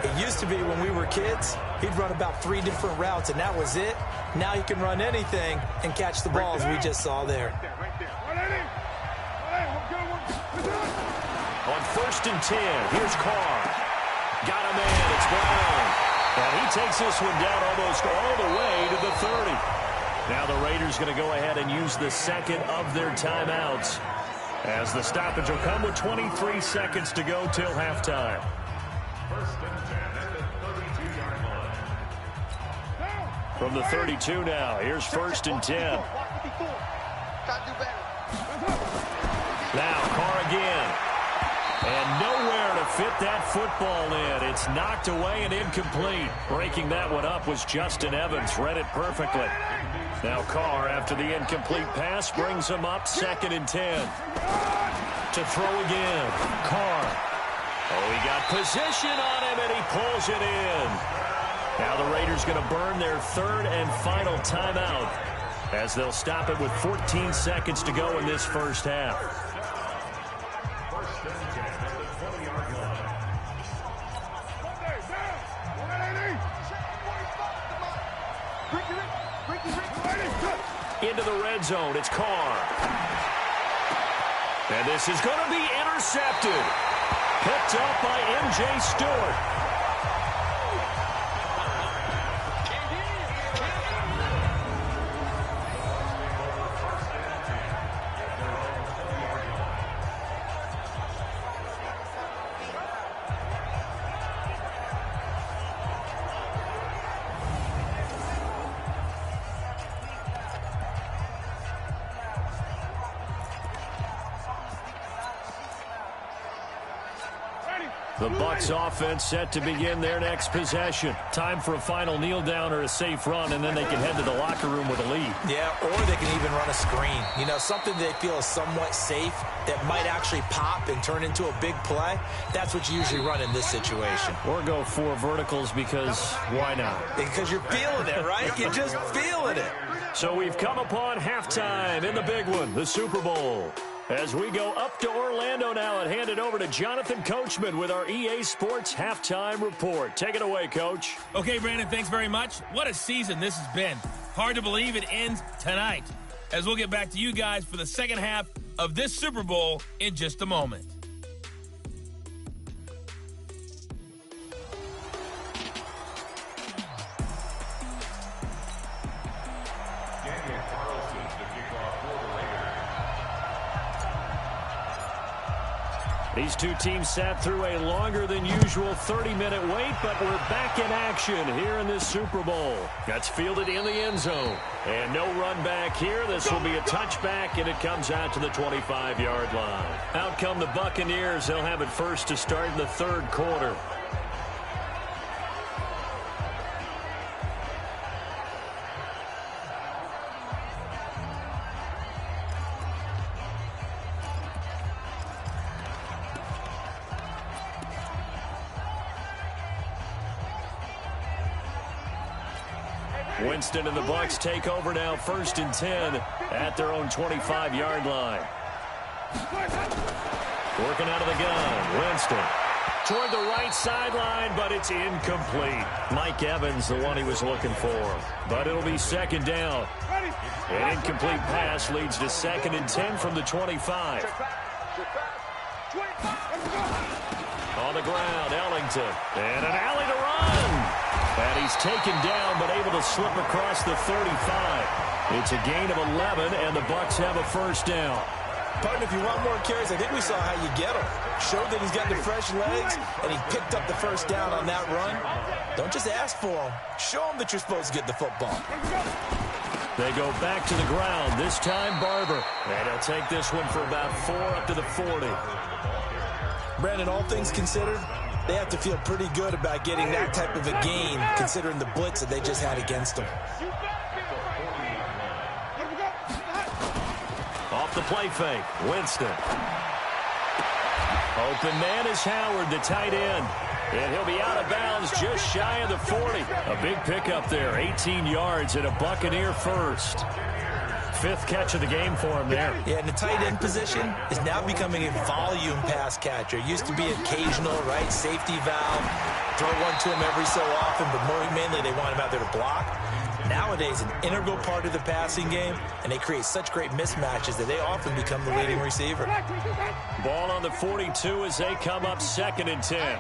Speaker 2: it used to be when we were kids, he'd run about 3 different routes, and that was it. Now he can run anything and catch the ball, as we just saw there.
Speaker 3: On 1st and 10, here's Carr. Got a man, it's Brown. And he takes this one down almost all the way to the 30. Now the Raiders going to go ahead and use the second of their timeouts, as the stoppage will come with 23 seconds to go till halftime.
Speaker 4: 1st and 10 at the 32-yard line.
Speaker 3: From the 32 now, here's 1st and 10. Now Carr again. And nowhere to fit that football in. It's knocked away and incomplete. Breaking that one up was Justin Evans. Read it perfectly. Now Carr, after the incomplete pass, brings him up 2nd and 10. To throw again. Carr. Oh, he got position on him, and he pulls it in. Now the Raiders going to burn their 3rd and final timeout, as they'll stop it with 14 seconds to go in this first half.
Speaker 4: 1st and 10 at the 20-yard line.
Speaker 3: Into the red zone, it's Carr. And this is going to be intercepted. Picked up by M.J. Stewart. The Bucs offense set to begin their next possession. Time for a final kneel down or a safe run, and then they can head to the locker room with a lead.
Speaker 2: Yeah, or they can even run a screen. You know, something they feel is somewhat safe that might actually pop and turn into a big play. That's what you usually run in this situation.
Speaker 3: Or go 4 verticals, because why not?
Speaker 2: Because you're feeling it, right? You're just feeling it.
Speaker 3: So we've come upon halftime in the big one, the Super Bowl. As we go up to Orlando now and hand it over to Jonathan Coachman with our EA Sports Halftime Report. Take it away, Coach.
Speaker 5: Okay, Brandon, thanks very much. What a season this has been. Hard to believe it ends tonight, as we'll get back to you guys for the second half of this Super Bowl in just a moment.
Speaker 3: These two teams sat through a longer than usual 30-minute wait, but we're back in action here in this Super Bowl. That's fielded in the end zone. And no run back here. This will be a touchback, and it comes out to the 25-yard line. Out come the Buccaneers. They'll have it first to start in the 3rd quarter. Winston and the Bucs take over now, 1st and 10 at their own 25-yard line. Working out of the gun, Winston. Toward the right sideline, but it's incomplete. Mike Evans, the one he was looking for. But it'll be 2nd down. An incomplete pass leads to 2nd and 10 from the 25. On the ground, Ellington. And an alley to run. And he's taken down, but able to slip across the 35. It's a gain of 11, and the Bucs have a 1st down.
Speaker 2: Partner, if you want more carries, I think we saw how you get them. Showed that he's got the fresh legs, and he picked up the first down on that run. Don't just ask for them. Show them that you're supposed to get the football.
Speaker 3: They go back to the ground, this time Barber. And he'll take this one for about 4 up to the 40.
Speaker 2: Brandon, all things considered, they have to feel pretty good about getting that type of a gain, considering the blitz that they just had against them.
Speaker 3: Off the play fake, Winston. Open man is Howard, the tight end. And he'll be out of bounds just shy of the 40. A big pickup there, 18 yards and a Buccaneer first. 5th catch of the game for him there.
Speaker 2: Yeah, and the tight end position is now becoming a volume pass catcher. It used to be occasional, right, safety valve, throw one to him every so often, but mainly they want him out there to block. Nowadays, an integral part of the passing game, and they create such great mismatches that they often become the leading receiver.
Speaker 3: Ball on the 42 as they come up 2nd and 10.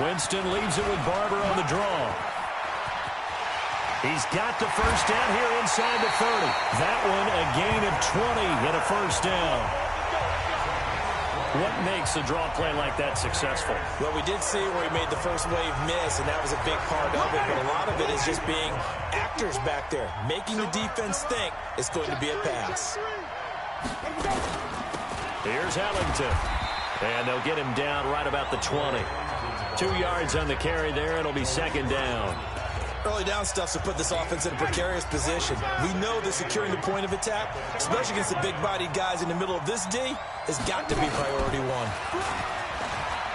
Speaker 3: Winston leaves it with Barber on the draw. He's got the first down here inside the 30. That one a gain of 20 and a first down. What makes a draw play like that successful?
Speaker 2: Well, we did see where he made the first wave miss, and that was a big part of it. But a lot of it is just being actors back there, making the defense think it's going to be a pass.
Speaker 3: Here's Ellington. And they'll get him down right about the 20. 2 yards on the carry there. It'll be 2nd down.
Speaker 2: Early down stuff to put this offense in a precarious position. We know that securing the point of attack, especially against the big-bodied guys in the middle of this D, has got to be priority 1.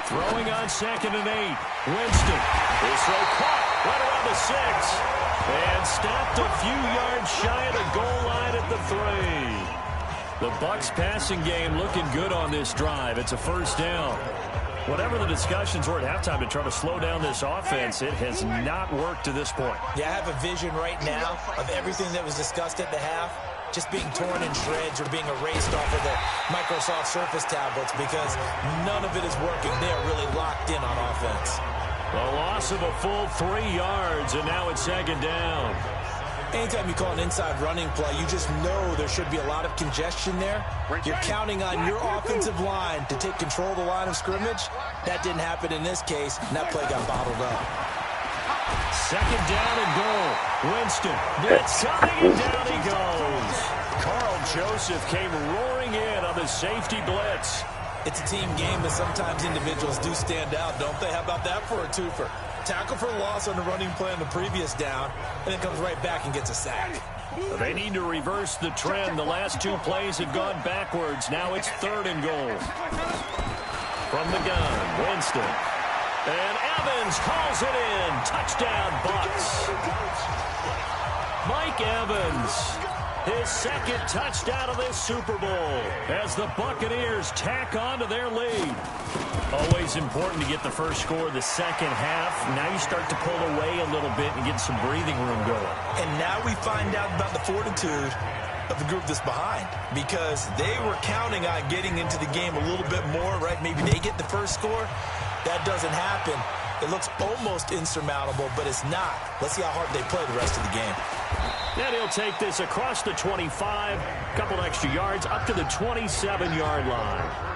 Speaker 3: Throwing on 2nd and 8. Winston. His throw caught right around the 6. And stopped a few yards shy of the goal line at the 3. The Bucs passing game looking good on this drive. It's a first down. Whatever the discussions were at halftime to try to slow down this offense, it has not worked to this point.
Speaker 2: Yeah, I have a vision right now of everything that was discussed at the half just being torn in shreds or being erased off of the Microsoft Surface tablets because none of it is working. They are really locked in on offense.
Speaker 3: A loss of a full 3 yards, and now it's 2nd down.
Speaker 2: Anytime you call an inside running play, you just know there should be a lot of congestion there. You're counting on your offensive line to take control of the line of scrimmage. That didn't happen in this case, and that play got bottled up.
Speaker 3: 2nd down and goal. Winston, blitz coming, and down he goes. Carl Joseph came roaring in on the safety blitz.
Speaker 2: It's a team game, but sometimes individuals do stand out, don't they? How about that for a twofer? Tackle for loss on the running play on the previous down, and then comes right back and gets a sack.
Speaker 3: They need to reverse the trend. The last 2 plays have gone backwards. Now it's 3rd and goal. From the gun, Winston. And Evans calls it in. Touchdown, Bucs. Mike Evans. His 2nd touchdown of this Super Bowl as the Buccaneers tack on to their lead. Always important to get the first score of the second half. Now you start to pull away a little bit and get some breathing room going.
Speaker 2: And now we find out about the fortitude of the group that's behind because they were counting on getting into the game a little bit more, right? Maybe they get the first score. That doesn't happen. It looks almost insurmountable, but it's not. Let's see how hard they play the rest of the game.
Speaker 3: Then he'll take this across the 25, a couple extra yards, up to the 27-yard line.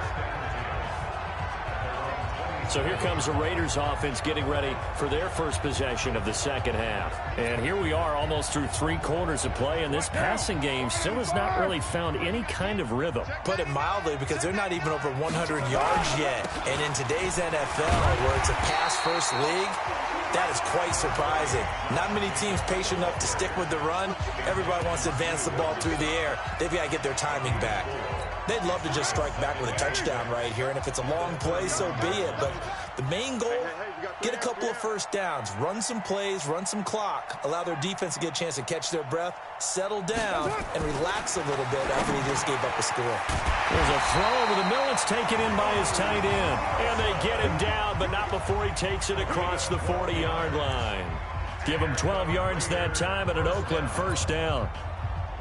Speaker 3: So here comes the Raiders offense getting ready for their first possession of the second half. And here we are almost through 3 quarters of play, and this passing game still has not really found any kind of rhythm.
Speaker 2: Put it mildly, because they're not even over 100 yards yet. And in today's NFL, where it's a pass-first league, that is quite surprising. Not many teams patient enough to stick with the run. Everybody wants to advance the ball through the air. They've got to get their timing back. They'd love to just strike back with a touchdown right here, and if it's a long play, so be it. But the main goal, get a couple of first downs, run some plays, run some clock, allow their defense to get a chance to catch their breath, settle down, and relax a little bit after they just gave up a score.
Speaker 3: There's a throw over the middle. It's taken in by his tight end. And they get him down, but not before he takes it across the 40-yard line. Give him 12 yards that time and an Oakland first down.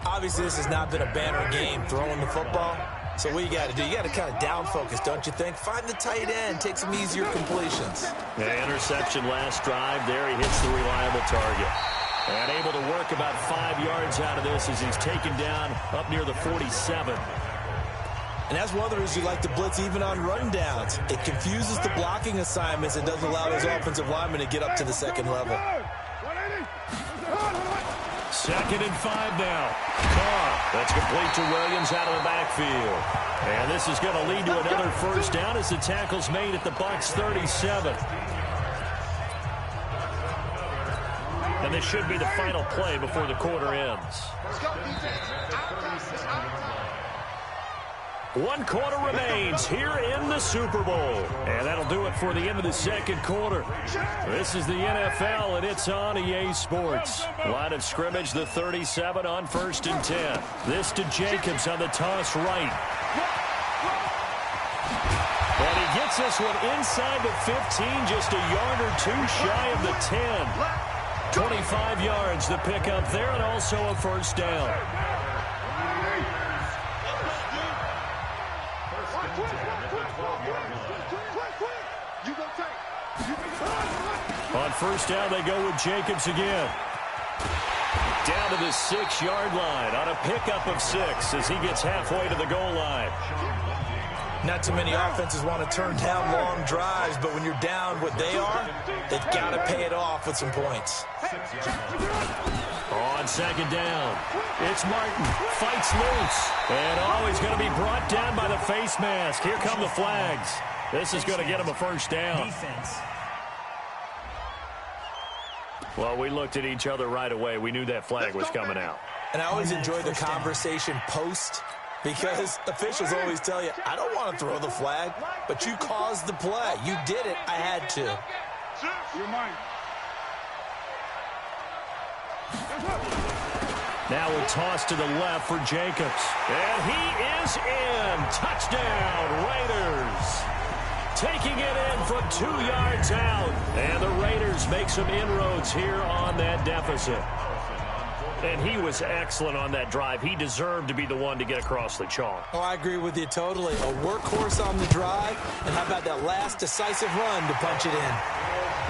Speaker 2: Obviously, this has not been a banner game throwing the football. So what you got to do, you got to kind of down focus, don't you think? Find the tight end, take some easier completions.
Speaker 3: The interception last drive there. He hits the reliable target. And able to work about 5 yards out of this as he's taken down up near the 47.
Speaker 2: And that's one of the reasons you like to blitz even on run downs. It confuses the blocking assignments and doesn't allow those offensive linemen to get up to the second level.
Speaker 3: 2nd and 5 now. Carr, that's complete to Williams out of the backfield. And this is going to lead to another first down as the tackle's made at the Bucs 37. And this should be the final play before the quarter ends. 1 quarter remains here in the Super Bowl. And that'll do it for the end of the second quarter. This is the NFL, and it's on EA Sports. Line of scrimmage, the 37 on 1st and 10. This to Jacobs on the toss right. And he gets this one inside the 15, just a yard or two shy of the 10. 25 yards the pickup there, and also a first down. On first down, they go with Jacobs again. Down to the 6-yard line on a pickup of 6 as he gets halfway to the goal line.
Speaker 2: Not too many offenses want to turn down long drives, but when you're down what they are, they've got to pay it off with some points.
Speaker 3: On 2nd down, it's Martin, fights loose, and he's going to be brought down by the face mask. Here come the flags. This is going to get him a first down. Well, we looked at each other right away. We knew that flag was coming out.
Speaker 2: And I always enjoy the conversation post, because officials always tell you, I don't want to throw the flag, but you caused the play. You did it. I had to.
Speaker 3: Now a toss to the left for Jacobs. And he is in. Touchdown, Raiders. Taking it in from 2 yards out. And the Raiders make some inroads here on that deficit. And he was excellent on that drive. He deserved to be the one to get across the chalk.
Speaker 2: Oh, I agree with you totally. A workhorse on the drive. And how about that last decisive run to punch it in?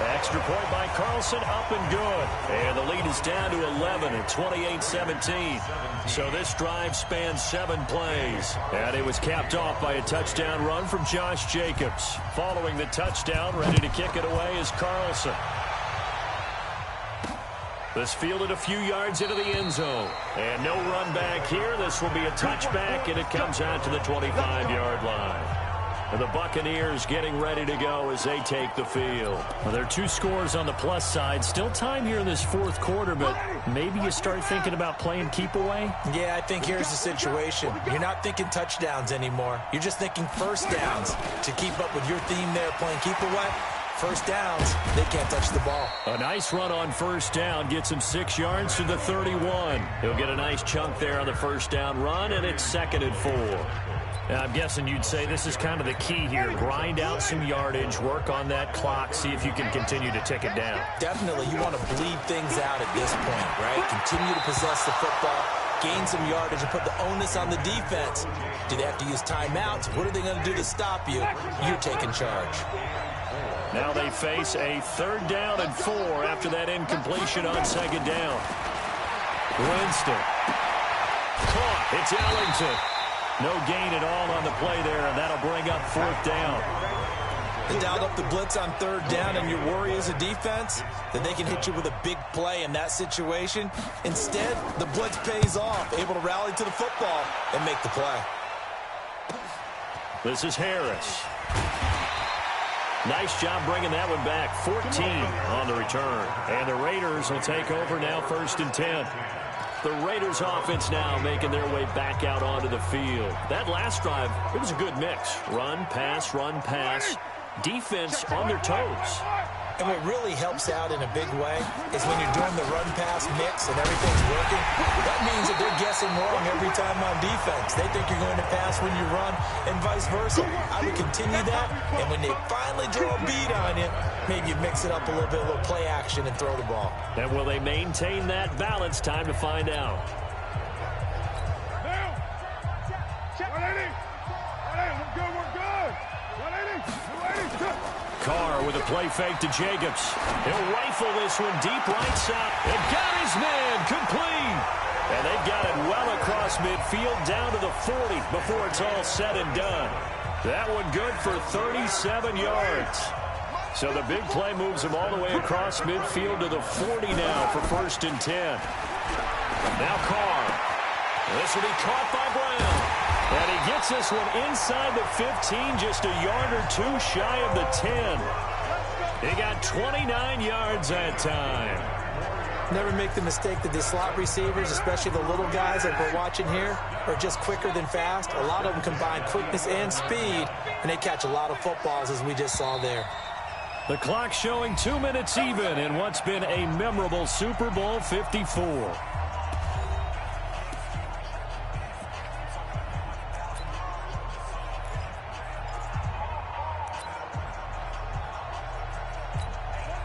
Speaker 3: Extra point by Carlson, up and good. And the lead is down to 11 at 28-17. So this drive spans 7 plays. And it was capped off by a touchdown run from Josh Jacobs. Following the touchdown, ready to kick it away is Carlson. This fielded a few yards into the end zone. And no run back here. This will be a touchback, and it comes out to the 25-yard line. And the Buccaneers getting ready to go as they take the field. Well, there are 2 scores on the plus side. Still time here in this 4th quarter, but maybe you start thinking about playing keep away?
Speaker 2: Yeah, I think here's the situation. You're not thinking touchdowns anymore. You're just thinking first downs. To keep up with your theme there, playing keep away, first downs, they can't touch the ball.
Speaker 3: A nice run on first down gets him 6 yards to the 31. He'll get a nice chunk there on the first down run, and it's 2nd and 4. Now, I'm guessing you'd say this is kind of the key here. Grind out some yardage, work on that clock, see if you can continue to tick it down.
Speaker 2: Definitely, you want to bleed things out at this point, right? Continue to possess the football, gain some yardage, and put the onus on the defense. Do they have to use timeouts? What are they going to do to stop you? You're taking charge.
Speaker 3: Now they face a 3rd down and 4 after that incompletion on 2nd down. Winston. Caught. It's Ellington. No gain at all on the play there, and that'll bring up 4th down.
Speaker 2: They dialed up the blitz on 3rd down, and your worry as a defense that they can hit you with a big play in that situation. Instead, the blitz pays off, able to rally to the football and make the play.
Speaker 3: This is Harris. Nice job bringing that one back. 14 on the return. And the Raiders will take over now 1st and 10. The Raiders offense now making their way back out onto the field. That last drive, it was a good mix. Run, pass, defense on their toes.
Speaker 2: And what really helps out in a big way is when you're doing the run-pass mix and everything's working, that means that they're guessing wrong every time on defense. They think you're going to pass when you run and vice versa. I would continue that, and when they finally draw a beat on you, maybe you mix it up a little play action and throw the ball.
Speaker 3: And will they maintain that balance? Time to find out. Carr with a play fake to Jacobs. He'll rifle this one deep right side. It got his man complete. And they've got it well across midfield down to the 40 before it's all said and done. That one good for 37 yards. So the big play moves him all the way across midfield to the 40 now for 1st and 10. Now Carr. This will be caught by Brown. And he gets this one inside the 15, just a yard or two shy of the 10. He got 29 yards that time.
Speaker 2: Never make the mistake that the slot receivers, especially the little guys that we're watching here, are just quicker than fast. A lot of them combine quickness and speed, and they catch a lot of footballs, as we just saw there.
Speaker 3: The clock showing 2 minutes even in what's been a memorable Super Bowl 54.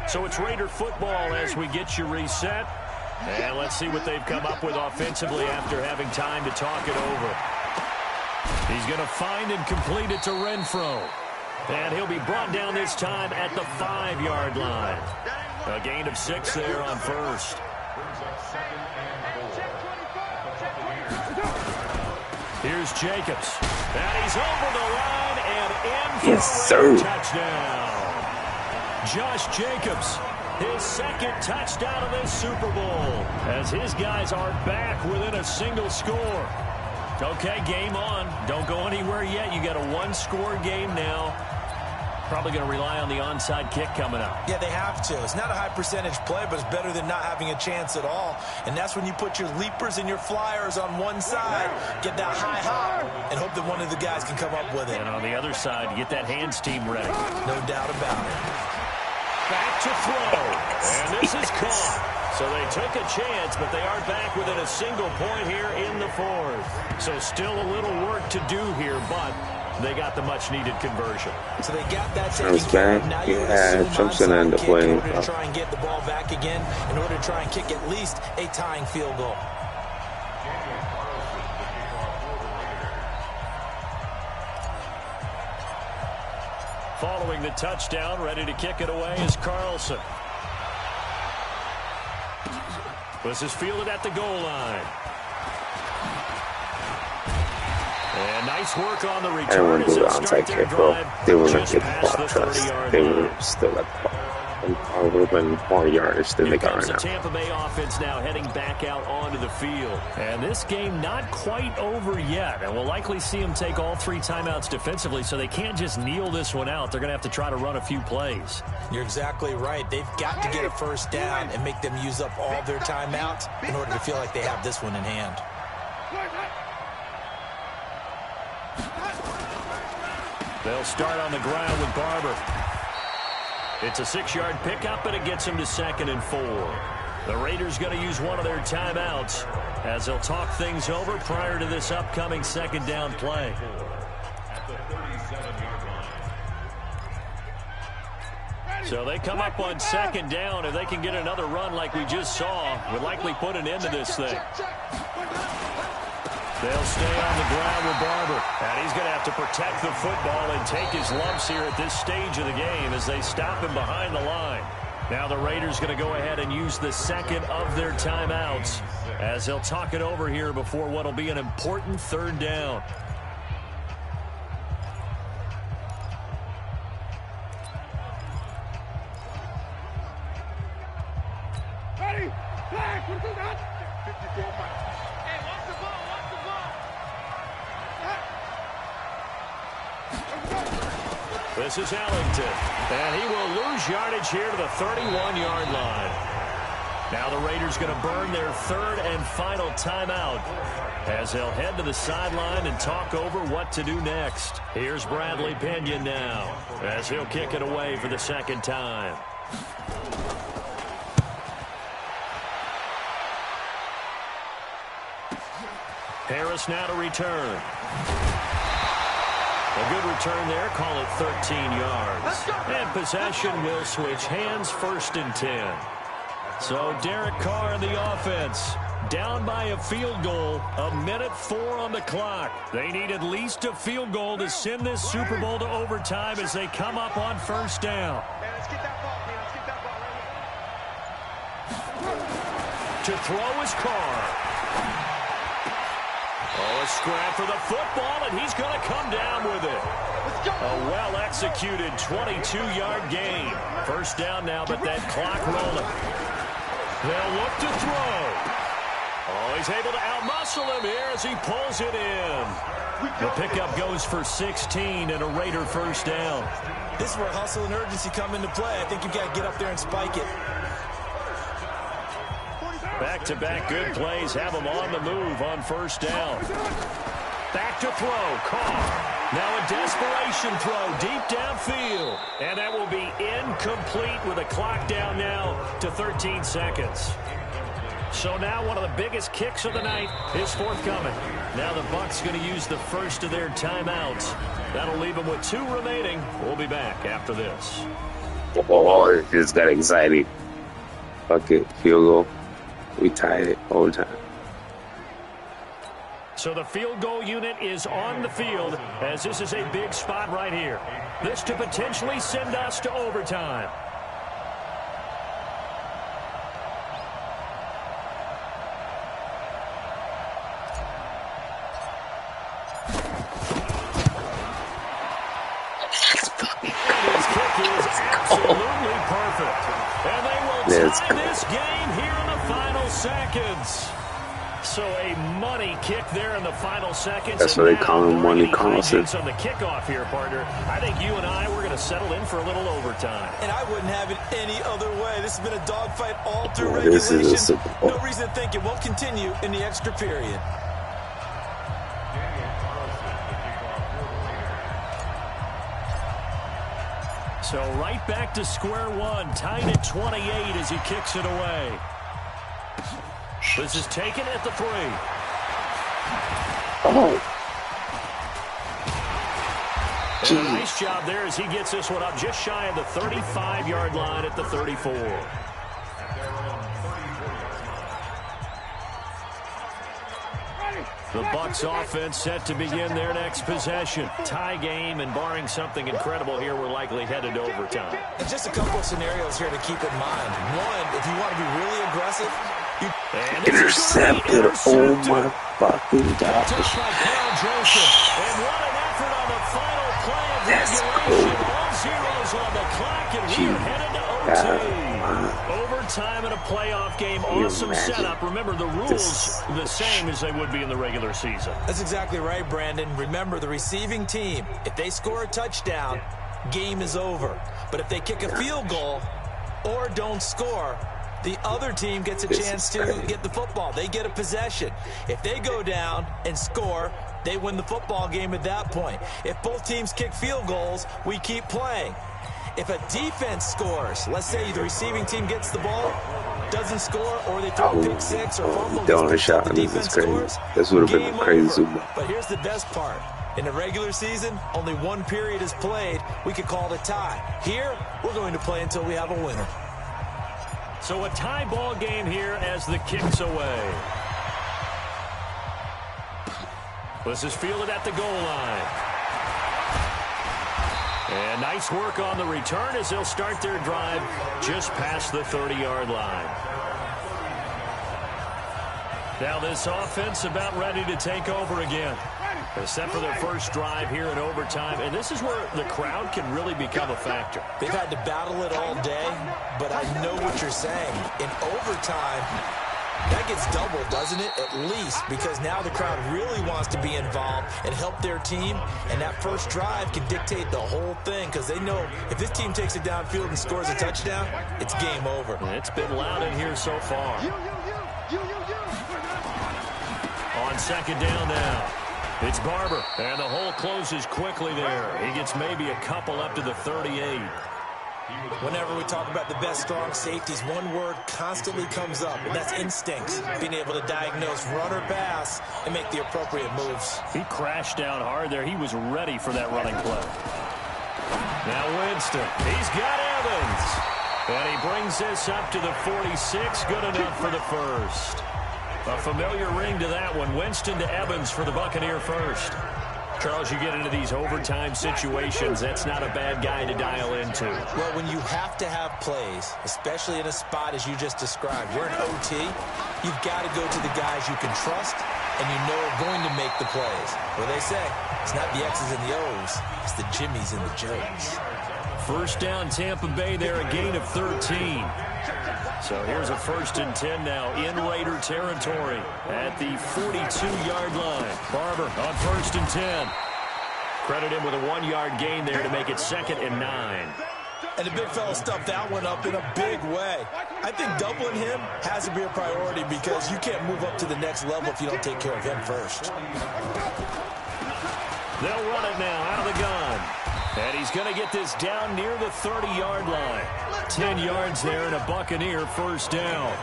Speaker 3: So it's Raider football as we get you reset. And let's see what they've come up with offensively after having time to talk it over. He's going to find and complete it to Renfro. And he'll be brought down this time at the 5-yard line. A gain of 6 there on first. Here's Jacobs. And he's over the line and in for a touchdown. Josh Jacobs, his 2nd touchdown of this Super Bowl, as his guys are back within a single score. Okay, game on. Don't go anywhere yet. You got a 1-score game now. Probably going to rely on the onside kick coming up.
Speaker 2: Yeah, they have to. It's not a high percentage play, but it's better than not having a chance at all. And that's when you put your leapers and your flyers on one side, get that high hop, and hope that one of the guys can come up with it.
Speaker 3: And on the other side, you get that hands team ready.
Speaker 2: No doubt about it.
Speaker 3: Back to throw. And this is caught. So they took a chance, but they are back within a single point here in the 4th. So still a little work to do here, but they got the much-needed conversion.
Speaker 2: So they got that taken care of. Now you
Speaker 1: Trump's going to end up winning.
Speaker 2: In order to try and get the ball back again, in order to try and kick at least a tying field goal.
Speaker 3: Following the touchdown, ready to kick it away is Carlson. This is fielded at the goal line. And nice work on the return.
Speaker 1: I don't want to do the onside kick, bro. They were not getting the ball trust. They were still at the ball. A little bit more yardage than they got right now.
Speaker 3: The Tampa Bay offense now heading back out onto the field. And this game not quite over yet. And we'll likely see them take all 3 timeouts defensively, so they can't just kneel this one out. They're going to have to try to run a few plays.
Speaker 2: You're exactly right. They've got to get a first down and make them use up all their timeouts in order to feel like they have this one in hand.
Speaker 3: They'll start on the ground with Barber. It's a 6-yard pickup, and it gets him to 2nd and 4. The Raiders going to use one of their timeouts as they'll talk things over prior to this upcoming 2nd down play. So they come up on 2nd down. If they can get another run like we just saw, would likely put an end to this thing. They'll stay on the ground with Barber. And he's going to have to protect the football and take his lumps here at this stage of the game as they stop him behind the line. Now the Raiders going to go ahead and use the 2nd of their timeouts as they'll talk it over here before what will be an important 3rd down.
Speaker 4: Ready? Flag! What is that? 54 miles. Hey, watch the ball! Watch the ball!
Speaker 3: This is Ellington, and he will lose yardage here to the 31-yard line. Now the Raiders going to burn their 3rd and final timeout as they'll head to the sideline and talk over what to do next. Here's Bradley Pinion now as he'll kick it away for the 2nd time. Harris now to return. A good return there, call it 13 yards. And possession will switch hands, 1st and 10. So Derek Carr in the offense. down by a field goal, 1:04 on the clock. They need at least a field goal to send this Super Bowl to overtime as they come up on first down.
Speaker 4: Let's get that ball, man. Let's get that ball right here.
Speaker 3: To throw his car. Oh, a scrap for the football, and he's going to come down with it. A well-executed 22-yard gain. First down now, but that clock rolling. They'll look to throw. Oh, he's able to outmuscle him here as he pulls it in. The pickup goes for 16 and a Raider first down.
Speaker 2: This is where hustle and urgency come into play. I think you've got to get up there and spike it.
Speaker 3: Back-to-back good plays have him on the move on first down. Back to throw. Carr. Now a desperation throw deep downfield. And that will be incomplete with a clock down now to 13 seconds. So now one of the biggest kicks of the night is forthcoming. Now the Bucs going to use the first of their timeouts. That'll leave them with 2 remaining. We'll be back after this.
Speaker 1: Oh, it just got exciting. Fuck it. Field goal. We tied it overtime.
Speaker 3: So the field goal unit is on the field as this is a big spot right here. This to potentially send us to overtime. His kick is absolutely perfect. And they will tie this game here in the final seconds. So a money kick there in the final seconds.
Speaker 1: That's what they call him, money concert.
Speaker 3: On the kickoff here, partner. I think you and I, we're going to settle in for a little overtime.
Speaker 2: And I wouldn't have it any other way. This has been a dogfight all through regulation. No reason to think it won't continue in the extra period.
Speaker 3: So right back to square one, tied at 28 as he kicks it away. This is taken at the 3.
Speaker 1: Oh.
Speaker 3: And a nice job there as he gets this one up just shy of the 35-yard line at the 34. The Bucs offense set to begin their next possession. Tie game, and barring something incredible here, we're likely headed to overtime.
Speaker 2: And just a couple of scenarios here to keep in mind. One, if you want to be really aggressive,
Speaker 1: intercepted. Oh my fucking gosh.
Speaker 3: Touched by Carl Joseph. And what an effort on the final play of regulation. All zeros on the clock, and we're headed to OT. Overtime in a playoff game. Awesome setup. Remember, the rules the same as they would be in the regular season.
Speaker 2: That's exactly right, Brandon. Remember, the receiving team, if they score a touchdown, game is over. But if they kick a field goal or don't score, the other team gets a chance to get the football. They get a possession. If they go down and score, they win the football game at that point. If both teams kick field goals, we keep playing. If a defense scores, let's say the receiving team gets the ball, doesn't score, or they throw a pick six or fumble,
Speaker 1: the defense scores, this would have been a crazy Super Bowl.
Speaker 2: But here's the best part. In the regular season, only one period is played. We could call it a tie. Here, we're going to play until we have a winner.
Speaker 3: So a tie ball game here as the kick's away. This is fielded at the goal line. And nice work on the return as they'll start their drive just past the 30-yard line. Now this offense about ready to take over again. Except for their first drive here in overtime. And this is where the crowd can really become a factor.
Speaker 2: They've had to battle it all day, but I know what you're saying. In overtime, that gets doubled, doesn't it? At least, because now the crowd really wants to be involved and help their team. And that first drive can dictate the whole thing because they know if this team takes it downfield and scores a touchdown, it's game over.
Speaker 3: It's been loud in here so far. On second down now. It's Barber, and the hole closes quickly there. He gets maybe a couple up to the 38.
Speaker 2: Whenever we talk about the best strong safeties, one word constantly comes up, and that's instincts. Being able to diagnose run or pass and make the appropriate moves.
Speaker 3: He crashed down hard there. He was ready for that running play. Now Winston. He's got Evans. And he brings this up to the 46. Good enough for the first. A familiar ring to that one. Winston to Evans for the Buccaneer first. Charles, you get into these overtime situations, that's not a bad guy to dial into.
Speaker 2: Well, when you have to have plays, especially in a spot as you just described, we're in OT, you've got to go to the guys you can trust and you know are going to make the plays. What they say, it's not the X's and the O's, it's the Jimmies and the Joes.
Speaker 3: First down, Tampa Bay there, a gain of 13. So here's a 1st and 10 now in Raider territory at the 42-yard line. Barber on 1st and 10. Credit him with a 1-yard gain there to make it 2nd and 9.
Speaker 2: And the big fella stuffed that one up in a big way. I think doubling him has to be a priority because you can't move up to the next level if you don't take care of him first.
Speaker 3: They'll run it now out of the gun. And he's going to get this down near the 30-yard line. 10 yards there and a Buccaneer first down.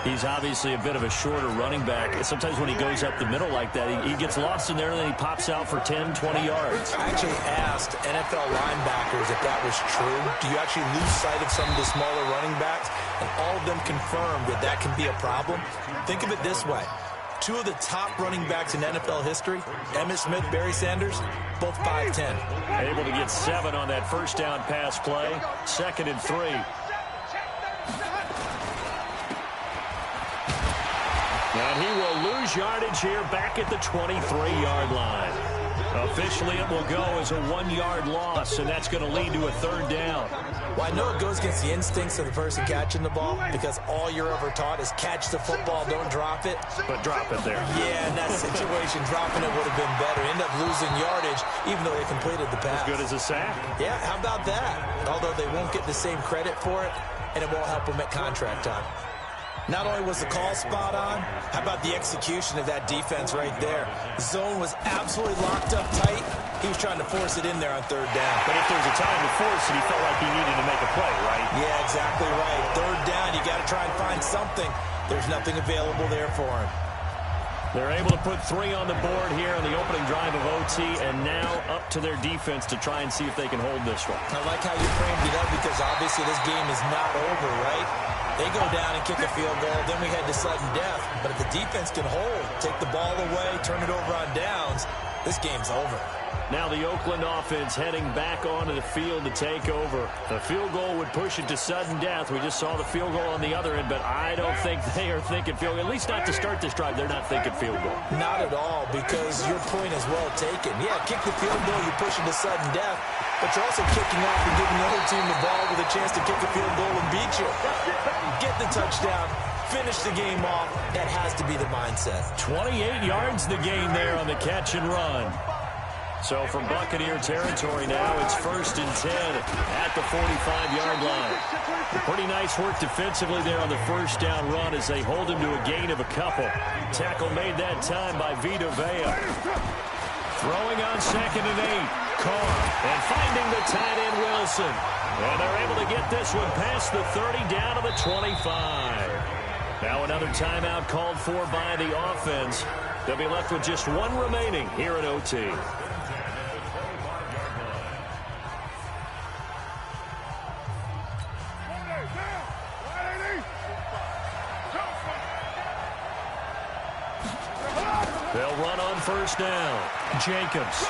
Speaker 3: He's obviously a bit of a shorter running back. Sometimes when he goes up the middle like that, he gets lost in there and then he pops out for 10, 20 yards.
Speaker 2: I actually asked NFL linebackers if that was true. Do you actually lose sight of some of the smaller running backs? And all of them confirmed that that can be a problem. Think of it this way. 2 of the top running backs in NFL history, Emmitt Smith, Barry Sanders, both 5'10".
Speaker 3: Able to get 7 on that first down pass play. 2nd and 3. And he will lose yardage here back at the 23-yard line. Officially, it will go as a 1-yard loss, and that's going to lead to a 3rd down.
Speaker 2: Well, I know it goes against the instincts of the person catching the ball because all you're ever taught is catch the football, don't drop it.
Speaker 3: But drop it there.
Speaker 2: Yeah, in that situation, dropping it would have been better. End up losing yardage, even though they completed the pass.
Speaker 3: As good as a sack.
Speaker 2: Yeah, how about that? Although they won't get the same credit for it, and it won't help them at contract time. Not only was the call spot on, how about the execution of that defense right there? The zone was absolutely locked up tight. He was trying to force it in there on 3rd down.
Speaker 3: But if there's a time to force it, he felt like he needed to make a play, right?
Speaker 2: Yeah, exactly right. 3rd down, you got to try and find something. There's nothing available there for him.
Speaker 3: They're able to put 3 on the board here on the opening drive of OT, and now up to their defense to try and see if they can hold this one.
Speaker 2: I like how you framed it up because obviously this game is not over, right? They go down and kick a field goal, then we head to sudden death. But if the defense can hold, take the ball away, turn it over on downs, this game's over.
Speaker 3: Now the Oakland offense heading back onto the field to take over. The field goal would push it to sudden death. We just saw the field goal on the other end, but I don't think they are thinking field goal. At least not to start this drive. They're not thinking field goal.
Speaker 2: Not at all, because your point is well taken. Yeah, kick the field goal, you push it to sudden death, but you're also kicking off and giving the other team the ball with a chance to kick a field goal and beat you. Get the touchdown. Finish the game off. That has to be the mindset.
Speaker 3: 28 yards the gain there on the catch and run. So from Buccaneer territory now, it's 1st and 10 at the 45-yard line. Pretty nice work defensively there on the first down run as they hold him to a gain of a couple. Tackle made that time by Vita Vea. Throwing on 2nd and 8. Carr and finding the tight end Wilson. And they're able to get this one past the 30 down to the 25. Now another timeout called for by the offense. They'll be left with just 1 remaining here in OT. They'll run on first down. Jacobs.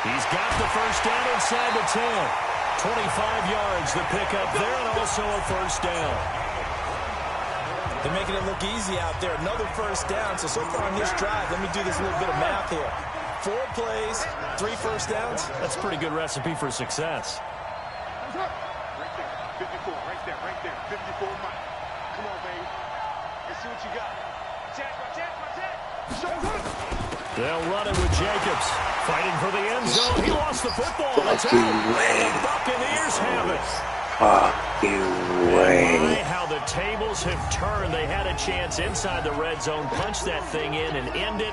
Speaker 3: He's got the first down inside the 10. 25 yards, the pickup there, and also a first down.
Speaker 2: They're making it look easy out there. Another first down. So far on this drive, let me do this little bit of math here. 4 plays, 3 first downs.
Speaker 3: That's a pretty good recipe for success.
Speaker 4: Right there, 54, right there, 54 Mike. Come on, baby. Let's see what you got.
Speaker 3: They'll run it with Jacobs. Fighting for the end zone. He lost the football. It's out. The Buccaneers have it.
Speaker 1: Fucking way.
Speaker 3: My, how the tables have turned. They had a chance inside the red zone, punch that thing in and end it.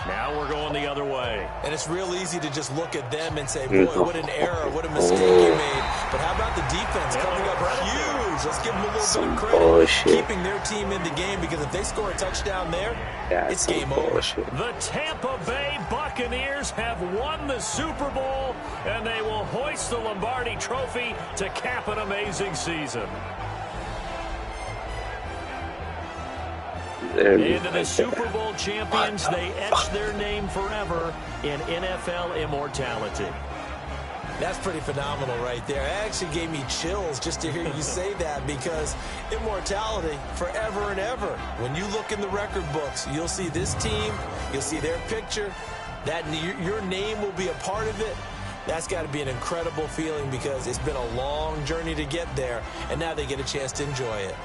Speaker 3: Now we're going the other way.
Speaker 2: And it's real easy to just look at them and say, boy, what an error, what a mistake you made. But how about the defense coming up huge? Let's give them a little bit of credit. Keeping their team in the game, because if they score a touchdown there, it's game over.
Speaker 3: The Tampa Bay Buccaneers have won the Super Bowl, and they will hoist the Lombardi Trophy to cap an amazing season. And to the Super Bowl champions, they etch their name forever in NFL immortality.
Speaker 2: That's pretty phenomenal right there. It actually gave me chills just to hear you say that, because immortality forever and ever. When you look in the record books, you'll see this team, you'll see their picture, that your name will be a part of it. That's got to be an incredible feeling, because it's been a long journey to get there, and now they get a chance to enjoy it.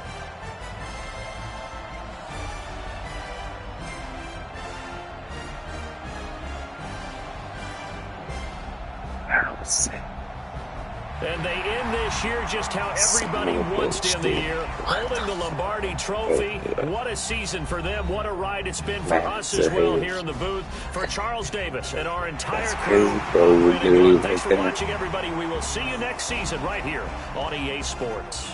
Speaker 3: And they end this year just how everybody wants to end the year, holding the Lombardi Trophy. What a season for them. What a ride it's been for us as well here in the booth. For Charles Davis and our entire crew, thanks for watching, everybody. We will see you next season right here on EA Sports.